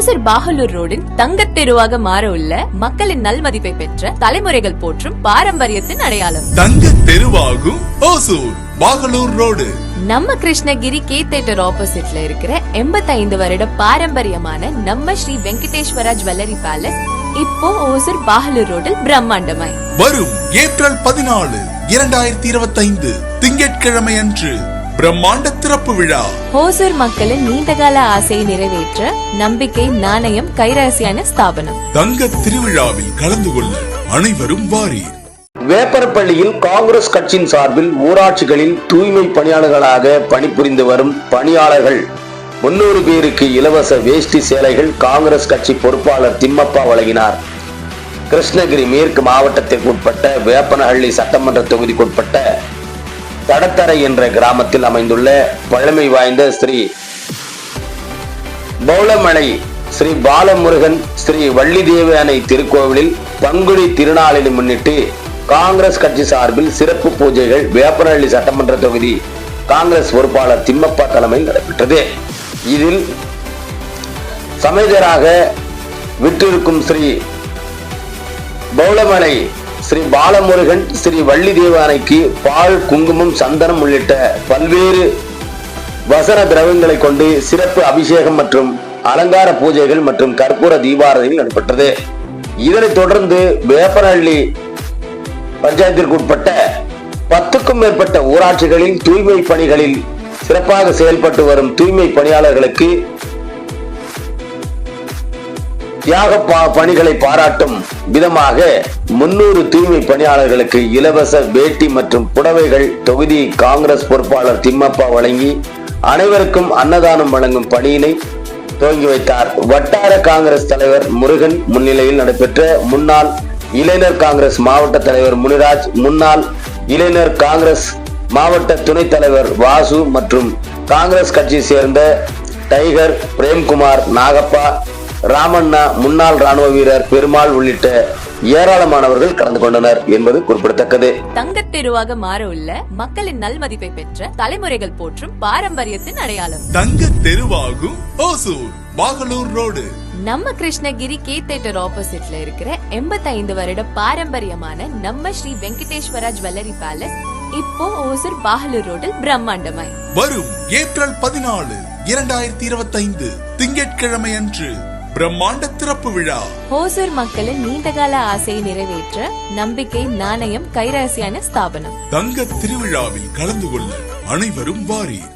ஓசூர் பாகலூர் ரோடின் தங்கத் தெருவாக மாற உள்ள மக்களின் நல்மதிப்பை பெற்ற தலைமுறைகள் போற்றும் பாரம்பரியத்தின் அடையாளம். தங்கத் தெருவாகும் ஓசூர் பாகலூர் ரோடு. நம்ம கிருஷ்ணகிரி கே தியேட்டர் ஆப்போசிட்ல இருக்கிற 85 வருட பாரம்பரியமான நம்ம ஸ்ரீ வெங்கடேஸ்வரா ஜுவல்லரி பேலஸ் இப்போ ஓசூர் பாகலூர் ரோடில் பிரம்மாண்டமாய் வரும் ஏப்ரல் 14, 2025 திங்கட்கிழமை அன்று பிரம்மாண்ட திறப்பு விழா. ஓசூர் மக்களின் நீண்டகால ஆசையை நிறைவேற்ற நம்பிக்கை, நாணயம், கைராசியான ஸ்தாபனம். தங்க திருவிழாவில் கலந்து கொள்ள அனைவரும் வாரீர். வேப்பரப்பள்ளியில் காங்கிரஸ் கட்சியின் சார்பில் ஊராட்சிகளில் தூய்மை பணியாளர்களாக பணிபுரிந்து வரும் பணியாளர்கள் 300 பேருக்கு இலவச வேஷ்டி சேலைகள் காங்கிரஸ் கட்சி பொறுப்பாளர் திம்மப்பா வழங்கினார். கிருஷ்ணகிரி மேற்கு மாவட்டத்திற்கு உட்பட்ட வேப்பனஹள்ளி சட்டமன்ற தொகுதிக்குட்பட்ட தடத்தரை என்ற கிராமத்தில் அமைந்துள்ள பழமை வாய்ந்த ஸ்ரீ பௌளமலை ஸ்ரீ பாலமுருகன் ஸ்ரீ வள்ளிதேவி அணை திருக்கோவிலில் பங்குனி திருநாளினை முன்னிட்டு காங்கிரஸ் கட்சி சார்பில் சிறப்பு பூஜைகள் வேப்பனஹள்ளி சட்டமன்ற தொகுதி காங்கிரஸ் பொறுப்பாளர் திம்மப்பா தலைமையில் நடைபெற்றது. இதில் சமேதராக விட்டிருக்கும் ஸ்ரீ பௌளமலை ஸ்ரீ பாலமுருகன் ஸ்ரீ வள்ளிதேவி அணைக்கு பால், குங்குமம், சந்தனம் உள்ளிட்ட பல்வேறு வசன திரவங்களை கொண்டு சிறப்பு அபிஷேகம் மற்றும் அலங்கார பூஜைகள் மற்றும் கற்பூர தீபாராதனை நடைபெற்றது. இதனைத் தொடர்ந்து வேப்பனஹள்ளி பஞ்சாயத்திற்கு உட்பட்ட 10க்கும் மேற்பட்ட ஊராட்சிகளில் தூய்மை பணிகளில் சிறப்பாக செயல்பட்டு வரும் தூய்மை பணியாளர்களுக்கு தியாக பணிகளை பாராட்டும் விதமாக 300 தூய்மை பணியாளர்களுக்கு இலவச வேட்டி மற்றும் புடவைகள் தொகுதி காங்கிரஸ் பொறுப்பாளர் திம்மப்பா வழங்கி அனைவருக்கும் அன்னதானம் வழங்கும் பணியினை துவங்கி வைத்தார். வட்டார காங்கிரஸ் தலைவர் முருகன் முன்னிலையில் நடைபெற்ற முன்னாள் இளைஞர் காங்கிரஸ் மாவட்ட தலைவர் முனிராஜ், முன்னாள் இளைஞர் காங்கிரஸ் மாவட்ட துணைத் தலைவர் வாசு மற்றும் காங்கிரஸ் கட்சியை சேர்ந்த டைகர், பிரேம்குமார், நாகப்பா, ராமண்ணா, முன்னாள் ராணுவ வீரர் பெருமாள் உள்ளிட்ட ஏராளமானவர்கள் கலந்து கொண்டனர் என்பது குறிப்பிடத்தக்கது. தங்கத் தெருவாக மாற உள்ள மக்களின் நல்மதிப்பை பெற்ற தலைமுறைகள் போற்றும் பாரம்பரியத்தின் அடையாளம். தங்கத் தெருவாகும் ஓசூர் பாகலூர் ரோடு. நம்ம கிருஷ்ணகிரி கே தியேட்டர் ஆப்போசிட்ல இருக்கிற 85 வருட பாரம்பரியமான நம்ம ஸ்ரீ வெங்கடேஸ்வரா ஜுவல்லரி பேலஸ் இப்போ ஓசூர் பாகலூர் ரோடில் பிரம்மாண்டமாய் வரும் ஏப்ரல் 14, 2025 திங்கட்கிழமை அன்று பிரம்மாண்ட திறப்பு விழா. ஓசூர் மக்களின் நீண்டகால ஆசையை நிறைவேற்ற நம்பிக்கை, நாணயம், கைராசியான ஸ்தாபனம். தங்க திருவிழாவில் கலந்து கொள்ள அனைவரும் வாரீர்.